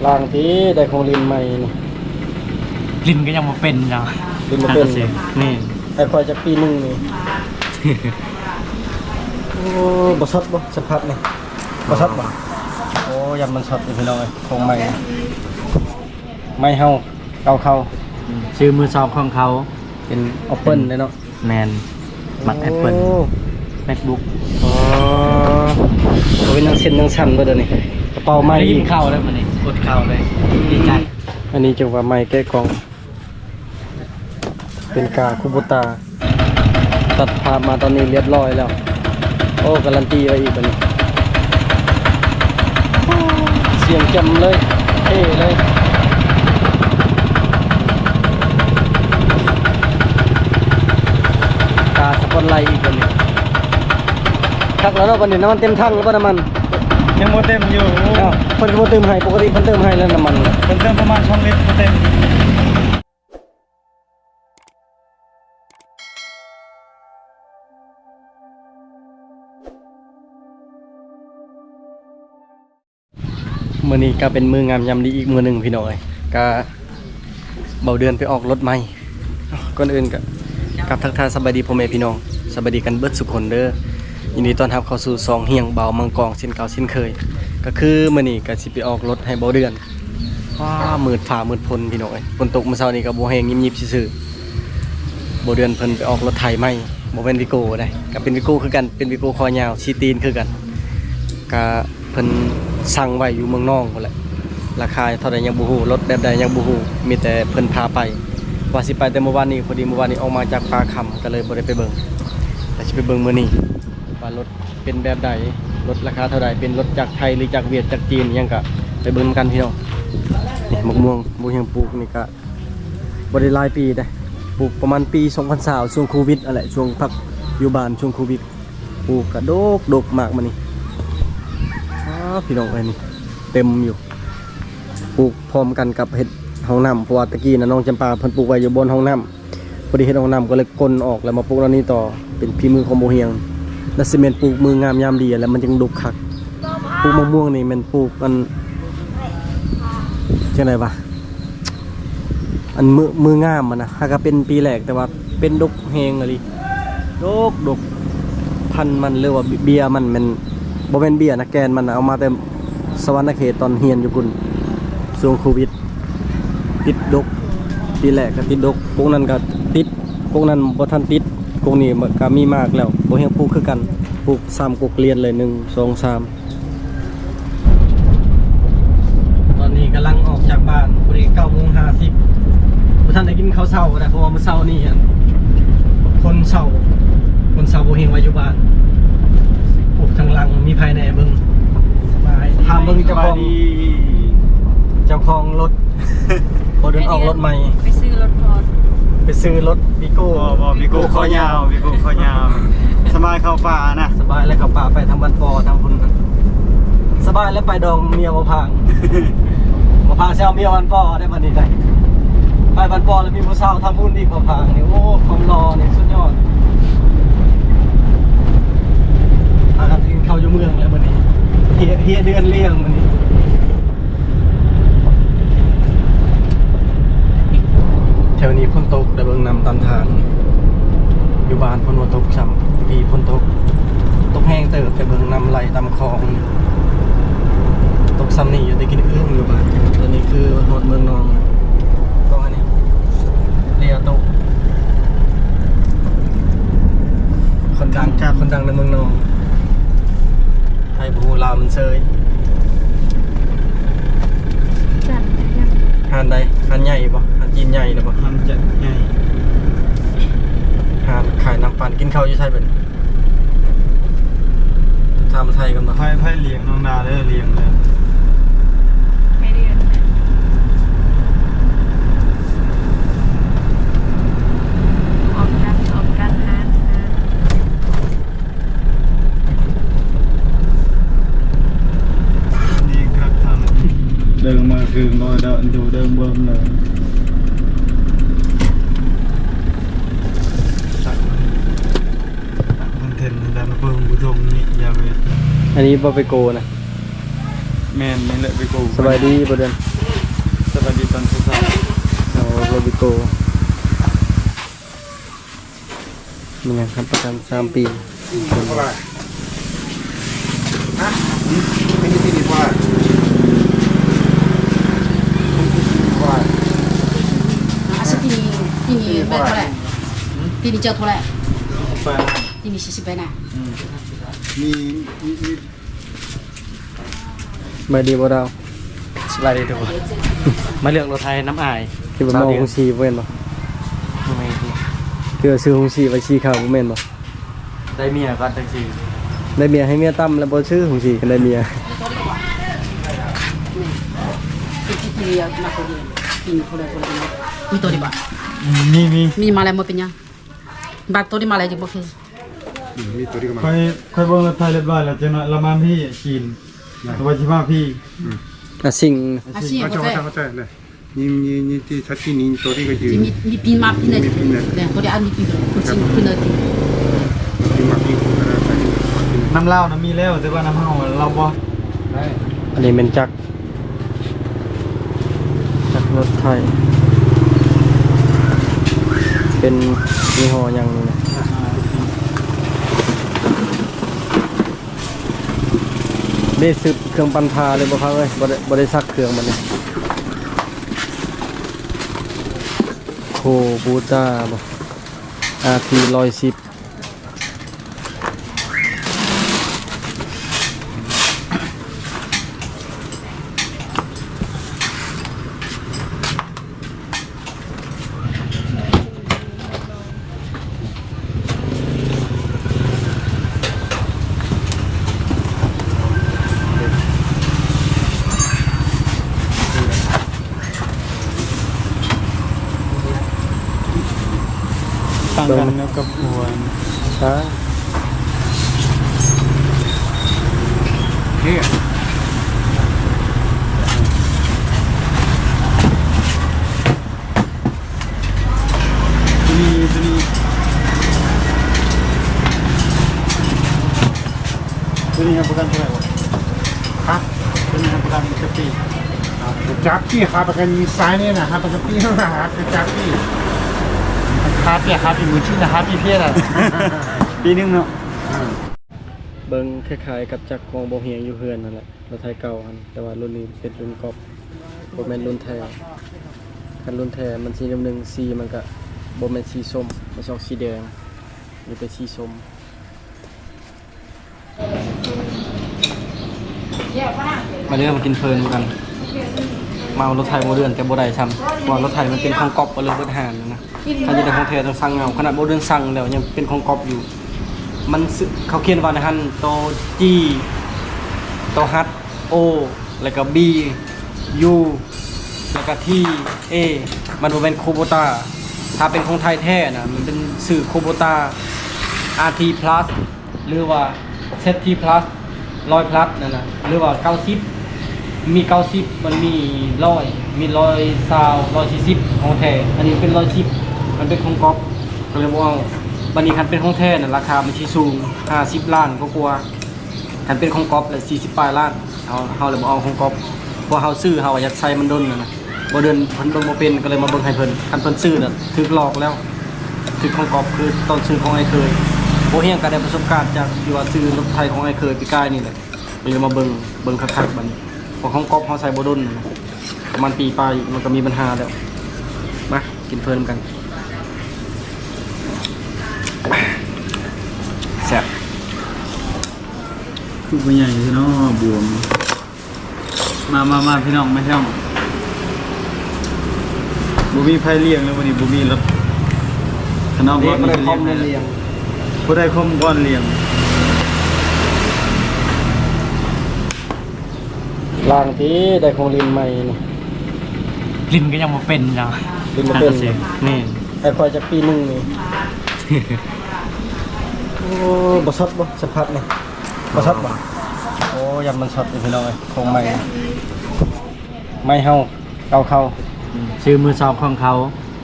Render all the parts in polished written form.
ล่างที่ได้ของลินใหม่นี่ ลิ้นก็ยังมาเป็นเนาะ ลินมาเป็น นี่ ไอ้คอยจะปีหนึงนี่ โอ้บ่ช็อตบ่สัมผัสนี่บ่ช็อตบ่โอ้ยำมันช็อตอยู่พี่น้องเอ้ยของใหม่ไม่เฮาเก่าเข้า ชื่อมือสองของเขา เป็นออปเปิ้ลเลยเนาะ แมนมักแอปเปิล MacBook อ๋อโอ้ยนังเส้นนังสั่นบ่เด้อนี่กระเป๋าใหม่ ได้ อี ยิน ก เข้าแล้วมันนี่กดเข้าเลยดีใจ อันนี้จังว่าใหม่แก้กล่อง เป็นกาคุบุตา ตัดภาพมาตอนนี้เรียบร้อยแล้ว โอ้การันตีไว้อีกอันนี้เสียงจำเลยเท่เลยตาสปอตไลท์อีกอันนี้ทักแล้วเนาะวันนี้น้ำมันเต็มถังแล้วป่ะน้ำมัน ยังโมเต็มอยู่ อ้าวเพิ่นก็บ่เติมให้ปกติเพิ่นเติมให้แล้วน้ำมัน เป็นเติมประมาณ2 ลิตรโมเต็ม มื้อนี้ก็เป็นมื้องามยามดีอีกมื้อหนึงพี่น้อยก็เบาเดือนไปออกรถใหม่ก่อนอื่นก็กลับทักทายสบายดีพ่อแม่พี่น้องสบายดีกันเบิดสุขคนเด้อยินดีต้อนรับเข้าสู่ซองเฮียงเบามังกรเช่นเก่าเช่นเคย ก็คือมื้อนี้ก็สิไปออกรถให้เบาเดือนว้ามืดฟ้ามืดฝนพี่น้อยฝนตกเมื่อเช้านี้ก็บ่แห้งยิบๆซื่อๆเบาเดือนเพิ่นไปออกรถไถใหม่บ่เป็นวิโก้ได้ก็เป็นวิโก้คือกันเป็นวิโก้คอยาวชีตีนคือกันก็เพิ่นสั่งไว้อยู่เมืองนอกพุ่นแหละราคาเท่าใดยังบ่ฮู้รถแบบใดยังบ่ฮู้มีแต่เพิ่นพาไปว่าสิไปแต่เมื่อวานนี้พอดีเมื่อวานนี้ออกมาจากปาคำก็เลยบ่ได้ไปเบิ่งแต่สิไปเบิ่งมื้อนี้ว่ารถเป็นแบบใดรถราคาเท่าใดเป็นรถจากไทยหรือจากเวียดจากจีนหยังก็ไปเบิ่งกันพี่น้องนี่มะม่วงบ่เฮียงปลูกนี่ก็บ่ได้หลายปีได้ปลูกประมาณปี2020ช่วงโควิดนั่นแหละช่วงพักอยู่บ้านช่วงโควิดปลูกก็ดกมากมานี่พี่น้องเอ้ยนี่เต็มอยู่ปลูกพร้อมกันกับเห็ดห้องน้ำเพราะว่าตะกี้นะน้องจำปาเพิ่นปลูกไว้อยู่บนห้องน้ำพอดีเห็ดห้องน้ำก็เลยกลนออกแล้วมาปลูกแล้วนี้ต่อเป็นฝีมือของโมเฮียงและซีเมนต์ปลูกมืองามยามดีแล้วมันจึงดกคักปลูกมะม่วงนี่มันปลูกมันจังได๋วะอันมืองามมันนะถ้าก็เป็นปีแรกแต่ว่าเป็นดกแฮงอะลิดกพันธุ์มันเรียกว่าเบียร์มันบ่แม่นเบียร์นะแกนมันเอามาแต่สวรรณเขตตอนเฮียนอยู่พุ่นช่วงโควิดติดดกปีแรกก็ติดดกพวกนั้นก็ติดพวกนั้นบ่ทันติดพวกนี้ก็มีมากแล้วบ่เฮียงปลูกคือกันปลูก3กกเรียนเลย1 2 3ตอนนี้กำลังออกจากบ้านพอดี 9:50 บ่ทันได้กินข้าวเช้านะเพราะว่ามื้อเช้านี่คนเช้าบ่เฮียงไว้อยู่บ้านปลูกทางหลังมีภายในเบิ่งสบายถามเบิ่งเจ้าของรถ พอเดินออกรถใหม่ ไปซื้อรถพอร์ต ไปซื้อรถบิโก้ บ่วิโก้คอยาววิโก้คอยาวสบายเข้าป่านะ สบายแล้วกับป่าไปทางบ้านปอทางพุ่นสบายแล้วไปดองเมียมาพัง มาพังเซลเมียบ้านปอได้บันนี้ได้ไปบ้านปอแล้วมีผู้สาวทำพุ่นอีกมาพังนี่โอ้ความรอเนี่ยสุดยอดอาการถึงเข้าอยู่เมืองแล้วบันนี้เฮียเดือนเลี้ยงบันนี้แถวนี้ฝนตกแต่เบิ่งนำตามทางอยู่บ้านฝนตกซ้ำปีฝนตกแห้งเติบแต่เบิ่งนำไหลตามคลองตกซ้ำนี่อยู่ได้กินอึ้งอยู่บ้านตอนนี้คือหดเมืองนองตรงอันนี้เรียตกคนดังในเมืองนองไทยภูลาวมันเซย จัดยัง หานใดหานใหญ่ป่ะหานจีนใหญ่หรือป่ะ ทำจะใหญ่ หานขายน้ำปั่นกินข้าวอยู่ไทยเป็นทำไทยกันป่ะ ไพ่เลี้ยงน้องดาเด้อเลี้ยงเลย ไม่ได้ออกกันฮะ นี่ครับทำเดินมาคือบ่เดินอยู่เดินเบิ่มเลยมันเทนดันเบิ่งผู้ชมนี่อย่าไป อันนี้บ่ไปโกนะ แม่นนี่แหละไปกู สบายดีบ่เดือน ส ตอนเช้า เอาโรบิโกมันยังครับประกัน3 ปี เท่าไหร่ฮะไม่ได้ที่ดีกว่าว่า Tini berapa? Tini jauh berapa? ไป Tini sisi mana? มี ใบดีบ่ดาว สบายดีทุกคนมาเลือกรถไทยน้ำอาย ที่บ่มองหงสีบ่แม่นบ่ ทำไม คือซื้อหงสีไว้สีขาวบ่แม่นบ่ ได้เมียก่อนจังสิ ได้เมียให้เมียตั้มแล้วบ่ซื้อหงสีกันได้เมีย Tini ya nak kau dia. Tini boleh boleh. Mito di bawah. มี Mi malah mau punya. Bak tu di malah je boleh. มีตัวที่กำลัง ค่อยเบิ่งรถไทยเรียบร้อยแล้วจังหน่อยเรามาพี่กินตัวที่มาพี่ สิ่ง Asyik เข้าใจ boleh. เข้าใจเลยนี่ที่ทัชชี่นี่ตัวที่ก็ยืน Mi pin map pin aja. Dah, tu dia ambil pin. Kucing pin aja. ที่มาพี่คุณนะใส่ น้ำเหล้านะมีแล้วแต่ว่าน้ำเฮาเราบ่ อันนี้เป็นจักรรถไทย เป็นยี่ห้อหยังนี่นะได้ซื้อเครื่องปั่นพาเลยบ่ครับเอ้ยบ่ได้ซักเครื่องมันนี่โคบูต้าบ่ RT 110ต่างกันกับหัว ใช่ นี่ ตัวนี้ตัวนี้ครับประกันเท่าไหร่วะ ครับ ตัวนี้ครับประกันจะปี จับที่ครับประกันมีซ้ายเนี่ยนะครับประกันพี่นะครับจับที่ ครับเนี่ยครับอีกมือที่นะครับพี่เพี้ยนอ่ะปีนึงเนาะ เบิ่งคล้ายๆกับจักรกองบ่เฮียงอยู่เฮือนนั่นแหละรถไทยเก่าอันแต่ว่ารุ่นนี้เป็นรุ่นกอบบ่แม่นรุ่นแท้คันรุ่นแท้มันสีน้ำหนึ่งสีมันก็บ่แม่นสีส้มมันออกสีแดงนี่เป็นสีส้มมาเรื่องมากินเพลินกันมาเอารถไทยโมเดิร์นแต่บ่ได้ซ้ำเพราะว่ารถไทยมันเป็นของกอบบ่เลยเบิดหานนะถ้าจะได้ของแท้ต้องสั่งเอาขนาดโมเดิร์นสั่งแล้วยังเป็นของกอบอยู่ มันเขาเขียนว่าในฮันโตจีโตฮัตโอแล้วก็บียูแล้วก็ทีเอมันเป็นโคโบตาถ้าเป็นของไทยแท้นะมันเป็นสื่อโคโบตา RT plus หรือว่า ZT plus 100 plus นั่นนะหรือว่า90มี90มันมี100มี120ของแท้อันนี้เป็น110มันเป็นของก๊อปก็เลยบอกเอาบันนี้คันเป็นของแท้น่ะราคามันสิสูง50 ล้านก็กลัวคันเป็นของก๊อปเลย40 ปลายล้านเฮาเลยบ่เอาของก๊อปเพราะเฮาซื้อเฮาอยากใช้มันดนนะบ่เดินเพิ่นเบิ่งบ่เป็นก็เลยมาเบิ่งให้เพิ่นคันเพิ่นซื้อน่ะถูกหลอกแล้วถูกของก๊อปคือตอนซื้อของไอ้เคยบ่เฮียงก็ได้ประสบการณ์จากที่ว่าซื้อรถไทยของไอ้เคยปีกายนี่แหละเลยมาเบิ่งคักๆบัดนี้เพราะของก๊อปเฮาใส่บ่ดนนะประมาณปีปลายมันก็มีปัญหาแล้วมากินเพลินกันแซ่บ คือผู้ใหญ่พี่น้องบวมมาพี่น้องไม่ช่องบุมีไฟเลี้ยงแล้ววันนี้บุมีรถขนม เด็ บ่ ก มี มัน เลี้ ค ย อง มเรียง ผู้ได้คมก้อนเลี้ยง ล่างที่ได้ของลินใหม่นี่ ลิ้นก็ยังมาเป็นจัง ลินมาเป็น นี่ ไอ้คอยจะปีนึงนี่ โอ้บ่ช็อตบ่สัมผัสนี่บ่ช็อตบ่โอ้ยำมันช็อตอยู่พี่น้องเอ้ยของใหม่ไม่เฮาเอาเข้า ชื่อมือสองของเขา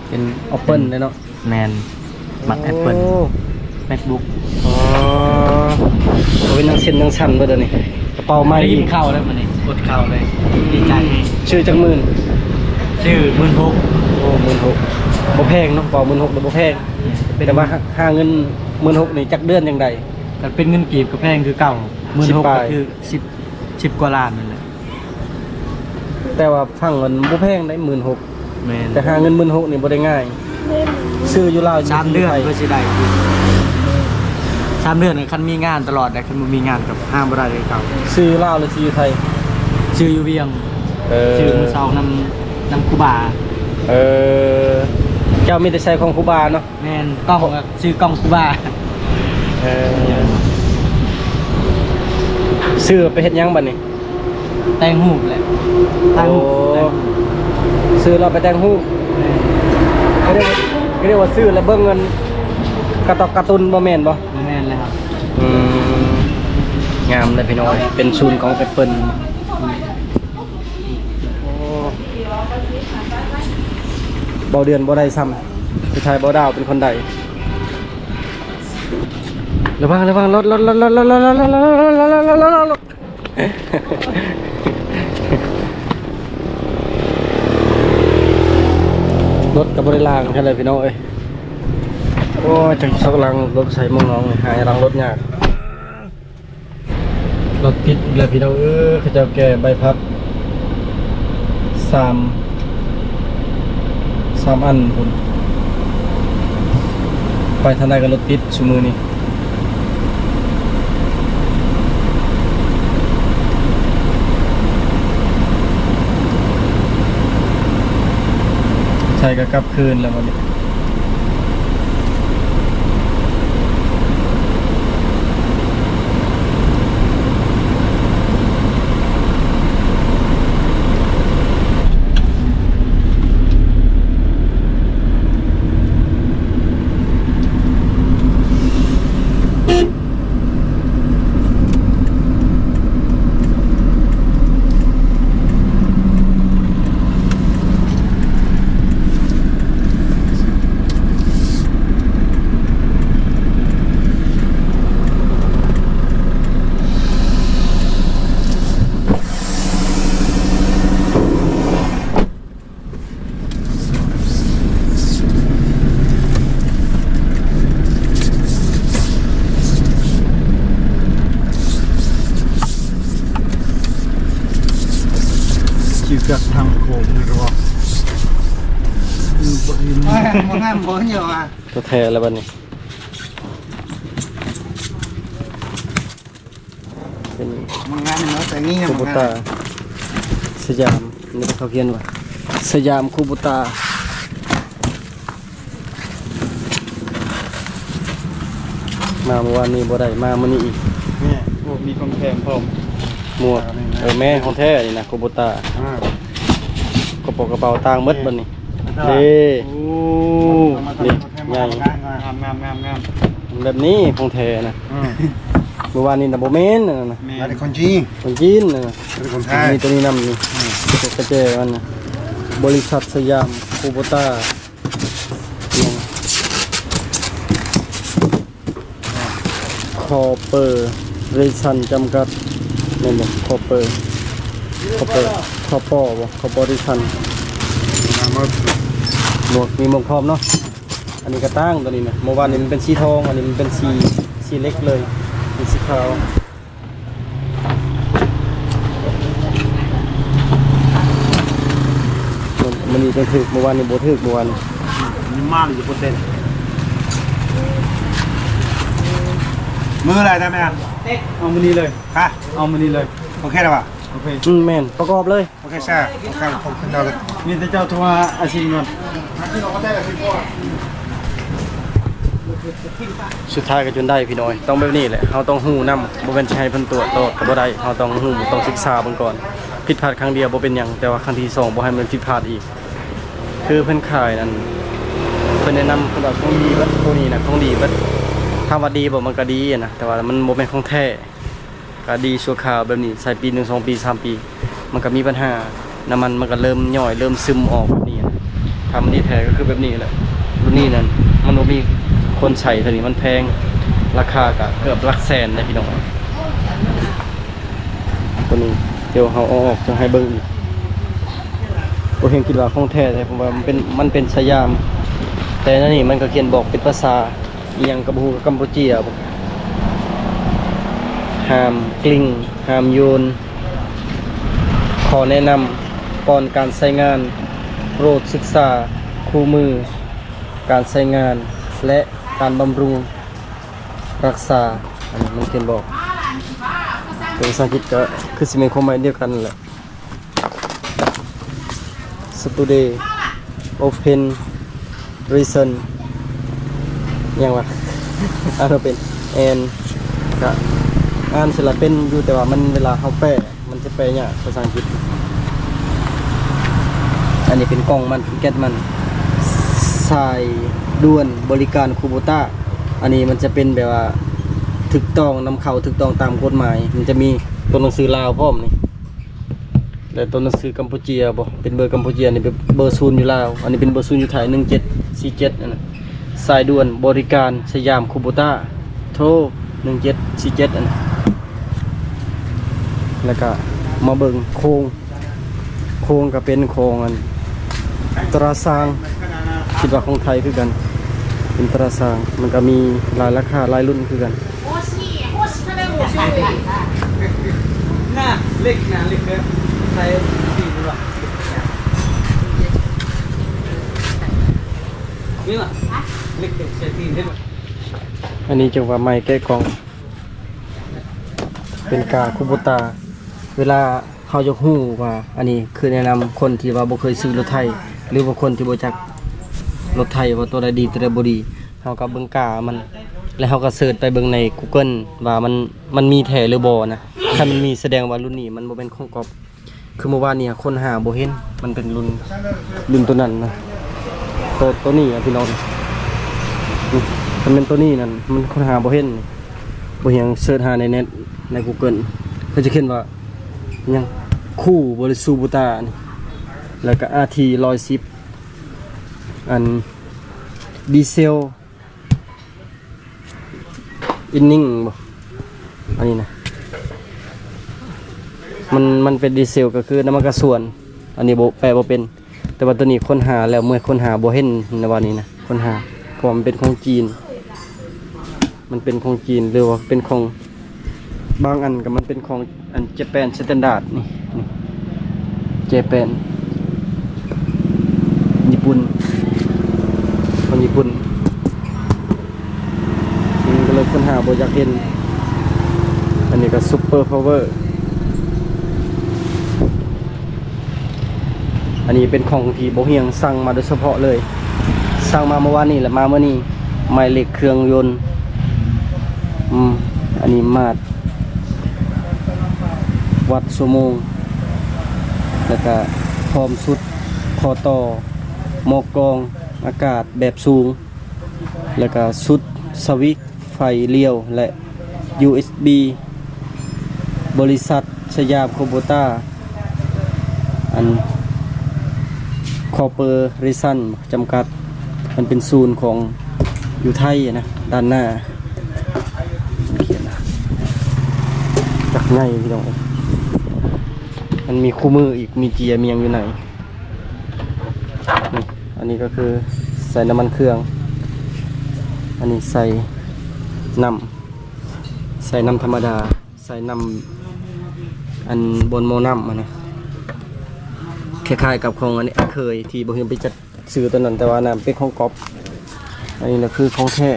เป็น Open เลยเนาะ แมนมักแอปเปิล โอ้ MacBook อ๋อเอาเป็นนังเส้นนังชั้นเบ่เด้อนี่กระเป๋าใหม่ ได้ อี ยิน ก เข้าแล้วมันนี่อดเข้าเลยดีใจ ชื่อจักหมื่น ส ชื่อ16,000 โอ้16,000บ่แพงเนาะเป่า16,000บ่แพงแต่ว่าหาเงิน16,000นี่จักเดือนจังได๋ กันเป็นเงินกีบก็แพงคือเก่า 10 16,000 บา ก็ ท คือ10กว่าล้านนั่นแหละ แต่ว่าฟังเงินบ่แพงได้16,000 แม่น แต่หาเงิน16,000นี่บ่ได้ง่ายซื้ออยู่ลาว 3เดือนเพื่อสิได้3เดือนคันมีงานตลอดแต่คันบ่มีงานกับห้ามบ่ได้เลยเก่า ซื้อลาวหรือซื้อไทย ชื่ออยู่เวียงชื่อมื้อเช้านำครูบา เจ้ามีแต่ใช้ของครูบาเนาะ แม่นกล้องก็ชื่อกล้องครูบา ซื้อไปเฮ็ดหยังบัดนี้ แต่งรูปแหละแต่งรูปแต่งรูป ซื้อเราไปแต่งรูปก็เรียกว่าซื้อแล้วเบิ่งเงินกระตอกการ์ตูนบ่แม่นบ่ แม่นเลยครับ งามเลยพี่น้อยเป็นศูนย์ของแอปเปิ้ลเบาเดือนบ่ได้ซ้ำผู้ชายเบาดาวเป็นคนใดระวังรถรถกับบริลางใช่เลยพี่น้องเอ้ยโอ้ยจังสักลังรถใส่มองน้องหายลังรถยากรถติดเลยพี่น้องเขาจะแก่ใบพัดสามอันพุ่นไปทางใดก็รถติดชั่วมือนี้ใช่ก็กลับคืนแล้ววันนี้ ชื่อกับทางโค้งนี่ก็ว่ามันง่ายมันเยอะอ่ะ ตัวแท้แล้วบัดนี้เป็น มันง่ายเนาะแต่นี่ คูบูตาสยามนี่เขาเขียนว่าสยามคูบูตามาเมื่อวานนี้บ่ได้มามื้อนี้อีก นี่มีกองแถมพร้อม หมวกแม่ของแท้นี่นะคูบูตา กระเป๋ากระเป๋าต่างหมดบัดนี้นี่นี่ใหญ่ งาม แบบนี้ของแท้นะเมื่อวานนี้นะบ่แม่นนะ มาเป็นคนจีน คนจีนนะ เป็นคนไทย นี่ตัวนี้นำนี่กระเจมันนะบริษัทสยามคูโบต้าคอเปอร์เรชันจำกัดนี่บ่คอเปอร์คอปอบ่คอปอริชันหมวกมีหมวกพร้อมเนาะอันนี้กระตั้งตัวนี้นะเมื่อวานนี้มันเป็นสีทองอันนี้มันเป็นสีเล็กเลยเป็นสีขาวมันนี่เป็นถึกเมื่อวานนี้โบถึกเมื่อวาน มีมากอยู่%มืออะไรได้ไหมอ่ะ เอามื้อนี้เลย ฮะ เอามื้อนี้เลย โอเคแล้วป่ะ โอเค แม่นประกอบเลย โอเคใช่โอเคผมขึ้นดาวเลย มีแต่เจ้าโทรมาอาชีพก่อน สุดท้ายก็จนได้พี่น้อยต้องแบบนี้แหละเราต้องหู้นำบ่เป็นใช้เพิ่นตรวจตลอดก็บ่ได้เราต้องหู้ต้องศึกษาเบิ่งก่อนผิดพลาดครั้งเดียวบ่เป็นหยังแต่ว่าครั้งที่สองบ่ให้มันผิดพลาดอีกคือเพิ่นขายนั่นเพิ่นแนะนำเพิ่นว่าของดีเบิดตัวนี้น่ะของดีเบิดถ้าว่าดีบ่มันก็ดีอะนะแต่ว่ามันบ่แม่นของแท้ก็ดีชั่วคราวแบบนี้ใช้ปี1 2 ปี 3 ปีมันก็มีปัญหาน้ำมันก็เริ่มย่อยเริ่มซึมออกแบบนี้นะถ้ามันดีแท้ก็คือแบบนี้แหละรุ่นนี้นั่นมันบ่มีคนใช้เท่านี้มันแพงราคาก็เกือบหลักแสนเลยพี่น้องตัวนี้เดี๋ยวเขาเอาออกจะให้เบิ่งอีกโอ้ ผมเห็นคิดว่าของแท้แต่ผมว่ามันเป็นสยาม แต่นั่นนี่มันก็เขียนบอกเป็นภาษาอหยังกักัมพูเจียห้ามกลิ้งห้ามโยนขอแนะนำก่อนการใช้งานโปรดศึกษาคู่มือการใช้งานและการบำรุงรักษาอันนี้มันเขียนบอกเป็นภาษาอังกฤษก็คือสิมีความหมายเดียวกันแหละ Study Open Reason ยังวะ อ่านเป็น and ก็อ่านสลับเป็นอยู่แต่ว่ามันเวลาเขาแปลมันจะแปลเนี่ยภาษาอังกฤษอันนี้เป็นกล่องมันแก๊สมันสายด่วนบริการคูโบต้าอันนี้มันจะเป็นแบบว่าถูกต้องนำเข้าถูกต้องตามกฎหมายมันจะมีตัวหนังสือลาวพร้อมนี่แต่ตัวหนังสือกัมพูเชียบ่เป็นเบอร์กัมพูเชียนี่เป็นเบอร์ศูนย์อยู่ลาวอันนี้เป็นเบอร์ศูนย์อยู่ไทย1747นั่นน่ะสายด่วนบริการสยามคูโบต้าโทร1747อันนั้นแล้วก็มาเบิ่งโครงก็เป็นโครงอันตราซางคิดว่าของไทยคือกันเป็นตราซางมันก็มีหลายราคาหลายรุ่นคือกันน่าเล็กเลยใช้ดีหรือเปล่านี่ล่ะเล็กใช้ดีใช่ไหมอันนี้จังว่าไม้แก้กล่องเป็นกาคุโบตาเวลาเขาจะฮู้ว่าอันนี้คือแนะนำคนที่ว่าบ่เคยซื้อรถไทยหรือบางคนที่บ่จักรถไทยว่าตัวใดดีตัวใดบ่ดีเฮาก็เบิ่งกามันแล้วเฮาก็เสิร์ชไปเบิ่งใน Google ว่ามันมีแท้หรือบ่นะถ้ามันมีแสดงว่ารุ่นนี้มันบ่เป็นของก๊อปคือเมื่อวานนี้คนหาบ่เห็นมันเป็นรุ่นตัวนั้นนะตัวนี้อ่ะพี่น้องมันเป็นตัวนี้นั่นมันคนหาบ่เห็นบ่เห็นเสิร์ชหาในเน็ตใน Google ก็จะเขียนว่ายังคู่บริสุบุตานี่แล้วก็ RT 110อันดีเซลอินนิ่งบ่อันนี้นะมันเป็นดีเซลก็คือน้ำมันกระส่วนอันนี้แปลบ่เป็นแต่ว่าตัวนี้ค้นหาแล้วเมื่อค้นหาบ่เห็นในวันนี้นะค้นหาเพราะมันเป็นของจีนมันเป็นของจีนหรือว่าเป็นของบางอันก็มันเป็นของอันเจแปนสแตนดาร์ดนี่เจแปนญี่ปุ่นคนญี่ปุ่นก็เลยค้นหาบ่อยากเห็นอันนี้ก็ซุปเปอร์พาวเวอร์อันนี้เป็นของที่บ่เฮียงสั่งมาโดยเฉพาะเลยสั่งมาเมื่อวานนี้และมาเมื่อนี้ไม้เหล็กเครื่องยนต์อันนี้มาดวัดชั่วโมงแล้วก็พร้อมสุดคอต่อหม้อกรองอากาศแบบสูงแล้วก็สุดสวิตช์ไฟเลี้ยวและ USB บริษัทสยามโคโบต้าอันคอเปอร์ริสันจำกัดมันเป็นศูนย์ของอยู่ไทยนะด้านหน้าเขียนจากไงพี่น้องมันมีคู่มืออีกมีเกียร์มียังอยู่ไหนนี่อันนี้ก็คือใส่น้ำมันเครื่องอันนี้ใส่น้ำธรรมดาใส่น้ำอันบนโมน้ำนะคล้ายๆกับของอันนี้เคยที่บ่เห็นไปจัดซื้อตัวนั้นแต่ว่าน้ำเป็นของก๊อปอันนี้นะคือของแท้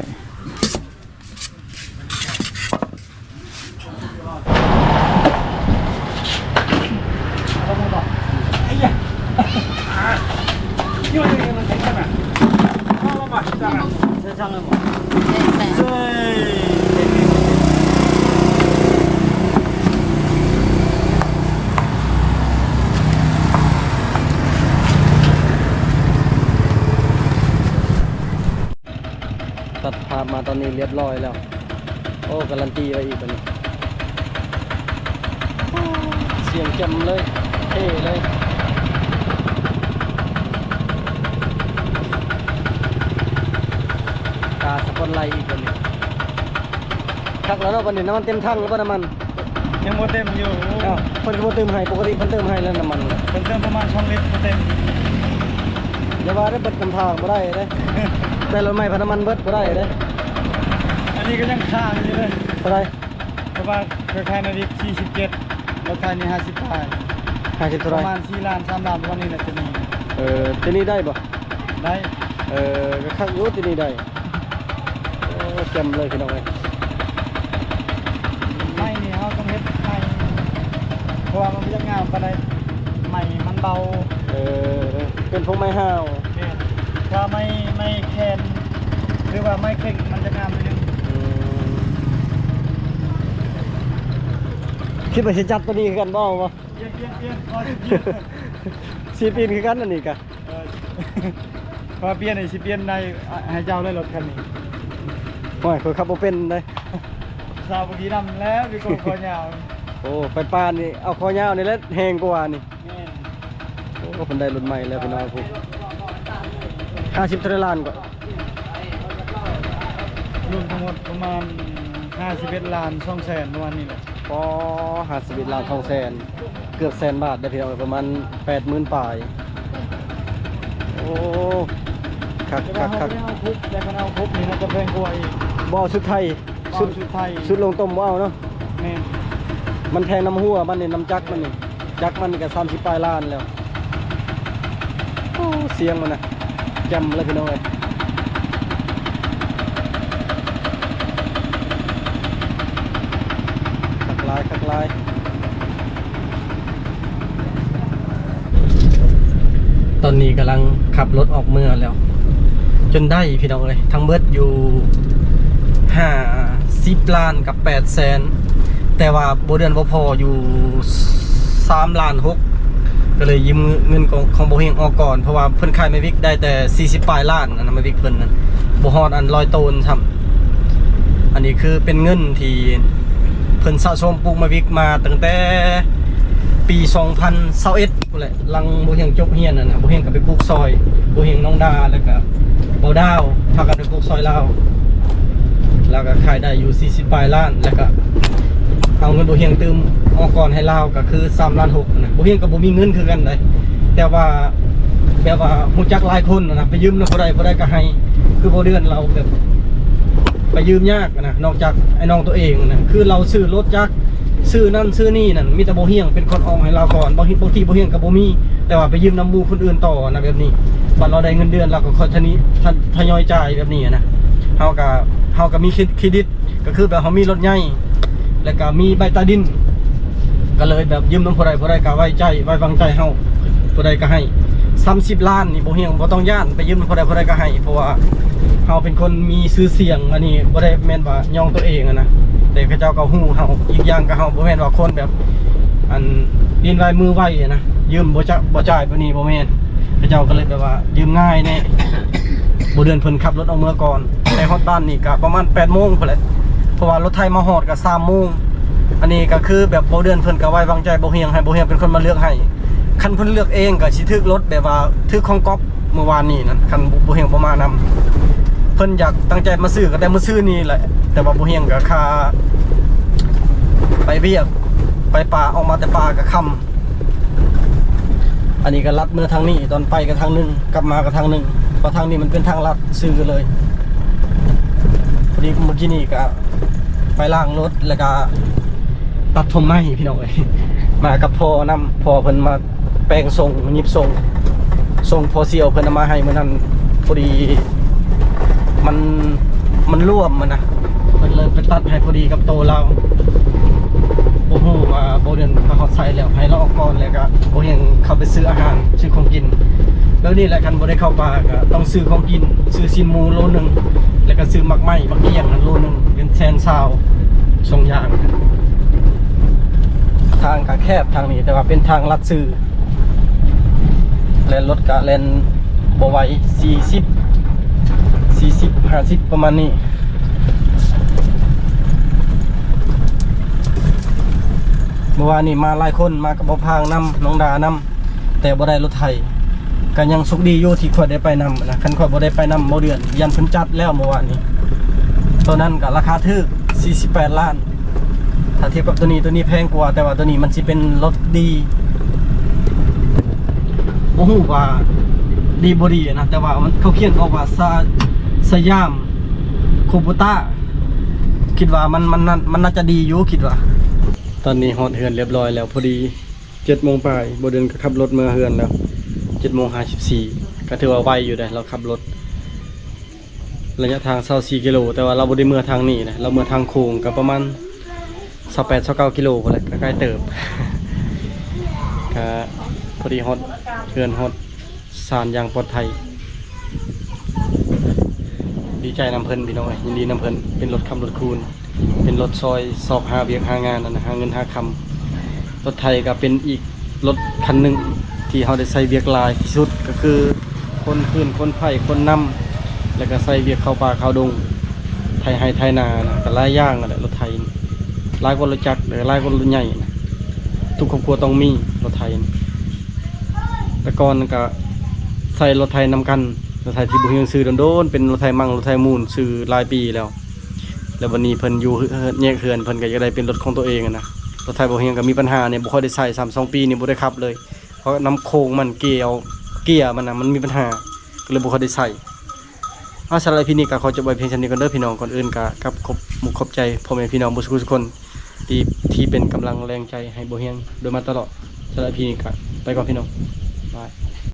ตัดภาพมาตอนนี้เรียบร้อยแล้วโอ้การันตีไว้อีกตอนนี้เสียงแจ่มเลยเท่เลยตาสปอนไลท์อีกตอนนี้คักแล้วเนาะวันนี้น้ำมันเต็มถังแล้วป่ะน้ำมัน ยังโมเต็มอยู่ อ้าวเพิ่นก็บ่เติมให้ปกติเพิ่นเติมให้แล้วน้ำมัน เป็นเติมประมาณ2 ลิตรโมเต็ม อย่าว่าได้เบิดกำทางบ่ได้เด้ ได้รถใหม่พันน้ำมันเบิดบ่ได้เด้ อันนี้ก็ยังค้างอยู่เลย เท่าไหร่ เพราะว่าเคยขายนาฬิกา47ราคานี่50 บาท 50เท่า ป ไหร่ ระมาณ4 ล้าน 3 ล้านประมาณนี้แหละจะมี ที่นี่ได้บ่ ได้ ก็คักอยู่ที่นี่ได้โอ้แจ่มเลยพี่น้องเอ้ย ไม่นี่เขาต้องเฮ็ดใหม่เพราะว่ามันไม่จะงามปานใดใหม่มันเบา เป็นพวกไม้ห้าว ถ้าไม่แคนหรือว่าไม่เข่งมันจะงามนิดนึง คิดว่าสิจัดตัวนี้คือกันบ่วะ เปลี่ยนพอสิเปลี่ยน สีปีนคือกันอันนี้กะ พอเปลี่ยนไอ้สิเปลี่ยนในให้เจ้าเลยรถคันนี้ โอ้ยคนขับบ่เป็นเลย สาวบางทีดำแล้วมีคนคอยาว โอ้ไปปานนี่เอาคอยาวนี่แหละแหงกว่านี่ นี่ โอ้เพิ่นได้รุ่นใหม่แล้วพี่น้องพวก50เท่าล้านก็ รวมทั้งหมดประมาณ51 ล้าน2แสนประมาณนี้แหละ พอ51ล้าน2แสนเกือบแสนบาทได้พี่น้องประมาณ 80,000ปลายโอ้คัก แต่ คั ว่าก เขา คัก ไม่เอาคุบแต่เขาเอาคุบนี่น่าจะแพงกว่าอีก บ่สุดไทย ชุดไทย สุดลงต้มบ่เอาเนาะ แม่น มันแพงน้ำหัวมันนี่น้ำจักมันนี่จักมันนี่ก็30ปลายล้านแล้วโอ้เสียงมันน่ะแจ่มเลยพี่น้องเอ้ยคักลายตอนนี้กำลังขับรถออกเมืองแล้ว จนได้พี่น้องเลยทั้งเบิดอยู่50 ล้านกับ8แสนแต่ว่าโบเดือนบ่พออยู่3 ล้าน 6ก็เลยยืมเงินของโบเฮงออกก่อนเพราะว่าเพิ่นขายไม่วิกได้แต่40ปลายล้านอันนั้นไม่วิกเพิ่นนั่นบ่ฮอดอัน100โตนซ้ำอันนี้คือเป็นเงินที่เพิ่นสะสมปลูกมาวิกมาตั้งแต่ปี2021พุ่นแหละหลังโบเฮงจบเรียนนั่นน่ะโบเฮงก็ไปปลูกซอยโบเฮงน้องดาแล้วก็เบาดาวพากันไปปลูกซอยลาวแล้วก็ขายได้อยู่40ปลายล้านแล้วก็เอาเงินโบเฮียงตืมออกก่อนให้ลาวก็คือ3 ล้าน 6นะโบเฮียงกับโบมีเงินคือกันเลยแต่ว่าแบบว่าฮู้จักหลายคนนะไปยืมนะบ่ได้ก็ให้คือบ่เดือนเราแบบไปยืมยากนะนอกจากไอ้น้องตัวเองนะคือเราซื้อรถจักรซื้อนั่นซื้อนี่นั่นมีแต่โบเฮียงเป็นคนออกให้เราก่อนบางทีโบเฮียงกับโบมีแต่ว่าไปยืมน้ำมูคนอื่นต่อนะแบบนี้บัดเราได้เงินเดือนเราก็ค่อยทยอยจ่ายแบบนี้นะเฮาก็มีเครดิตก็คือแบบเฮามีรถใหญ่แล้วก็มีใบตาดินก็เลยแบบยืมน้ำผู้ใดก็ไว้วางใจเฮาผู้ใดก็ให้30 ล้านนี่บ่เฮียงบ่ต้องย่านไปยืมน้ำผู้ใดก็ให้เพราะว่าเฮาเป็นคนมีชื่อเสียงอันนี้บ่ได้แม่นว่าย่องตัวเองนะแต่เขาเจ้าก็ฮู้เฮาอีกอย่างก็เฮาบ่แม่นว่าคนแบบอันดินไว้มือไว้นะยืมบ่จ่ายปานนี้บ่แม่นเขาเจ้าก็เลยแบบว่ายืมง่ายแน่บ่เดือนเพิ่นขับรถเอาเมื่อก่อนไปฮอดบ้านนี่ก็ประมาณ 8 โมงพุ่นแหละเพราะว่ารถไทยมาฮอดก็3 โมงอันนี้ก็คือแบบบ่เดือนเพิ่นก็ไว้วางใจบ่เฮียงให้บ่เฮียงเป็นคนมาเลือกให้คันเพิ่นเลือกเองก็สิถึกรถแบบว่าถึกของก๊อปเมื่อวานนี้นั่นคันบ่เฮียงบ่มานำเพิ่นอยากตั้งใจมาซื้อก็แต่มื้อซื้อนี่แหละแต่ว่าบ่เฮียงก็ค่าไปเวียกไปป่าออกมาแต่ป่าก็ค่ำอันนี้ก็ลัดเมื่อทางนี้ตอนไปก็ทางนึงกลับมาก็ทางนึงเพราะทางนี้มันเป็นทางลัดซื้อเลยพอดีเมื่อกี้นี่ก็ไปล้างรถแล้วก็ตัดผมไม้พี่น้องเอ้ยมากับพ่อนำพ่อเพิ่นมาแปลงทรงยิบทรงพอเซียวเพิ่นเอามาให้มื้อนั้นพอดีมันร่วมมันนะเพิ่นเลยไปตัดให้พอดีกับโตเราบ่ฮู้ว่าบ่เดือนพาฮอดไซแล้วให้เราออกก่อนแล้วก็บ่เห็นเข้าไปซื้ออาหารซื้อของกินแล้วนี่แหละคันบ่ได้เข้าป่าก็ต้องซื้อของกินซื้อซีนหมูโลนึงแล้วก็ซื้อหมักไหม้บักเอี้ยงนั่นโลนึงเป็นแสนซาว2อย่างทางก็แคบทางนี้แต่ว่าเป็นทางลัดซื้อแล่นรถก็แล่นบ่ไหว40-50ประมาณนี้เมื่อวานนี้มาหลายคนมากับบ่พางนำน้องดานำแต่บ่ได้รถไถก็ยังสุขดีอยู่ที่ค่อยได้ไปนำนะคันค่อยบ่ได้ไปนำบ่เดือนยันเพิ่นจัดแล้วเมื่อวานนี้ตัวนั้นก็ราคาถูก48 ล้าน ถ้าเทียบกับตัวนี้แพงกว่าแต่ว่าตัวนี้มันสิเป็นรถดีบ่ฮู้ว่าดีบ่ดีนะแต่ว่ามันเขาเขียนออกว่าสยามโคโบต้าคิดว่ามันน่าจะดีอยู่คิดว่าตอนนี้ฮอดเฮือนเรียบร้อยแล้วพอดี 7:00 นปลายบ่เดินก็ขับรถมาเฮือนแล้ว 7:54 ก็ถือว่าไวอยู่ได้เราขับรถระยะทาง24กิโลแต่ว่าเราบ่ได้เมื่อทางนี้นะเราเมื่อทางโค้งก็ประมาณ28-29กิโลพุ่นแหละก็ใกล้เติบ ก็พอดีฮอดเฮือนฮอดสานอย่างปลอดภัยดีใจนำเพิ่นพี่น้องยินดีนำเพิ่นเป็นรถคำรถคูณเป็นรถซอยสอบหาเวียกหางานหาเงินหาคำรถไทยก็เป็นอีกรถคันหนึ่งที่เขาได้ใส่เวียกลายที่สุดก็คือคนพื้นคนไผ่คนนำแล้วก็ใส่เวียกเข้าป่าเข้าดงไทยให้ไทยนานะก็หลายอย่างนั่นแหละรถไทยหลายกว่ารถจักรหรือหลายกว่ารถใหญ่นะทุกครอบครัวต้องมีรถไทยแต่ก่อนก็ใส่รถไทยนำกันรถไทยที่บุญยังซื้อโดนๆเป็นรถไทยมั่งรถไทยมูลซื้อหลายปีแล้ววันนี้เพิ่นอยู่แยกเขื่อนเพิ่นก็จะได้เป็นรถของตัวเองนะรถไทยบุญยังก็มีปัญหาเนี่ยบ่ค่อยได้ใส่3-2 ปีนี่บ่ได้ขับเลยเพราะน้ำโค้งมันเกียร์มันนะมันมีปัญหาก็เลยบ่ค่อยได้ใส่สำหรับพี่นี่ก็ขอจบไว้เพียงเท่านี้ก่อนเด้อพี่น้องก่อนอื่นก็กับขอบใจพ่อแม่พี่น้องทุกคนที่เป็นกำลังแรงใจให้บ่เฮียงโดยมาตลอดสำหรับพี่นี่ก็ไปก่อนพี่น้องบาย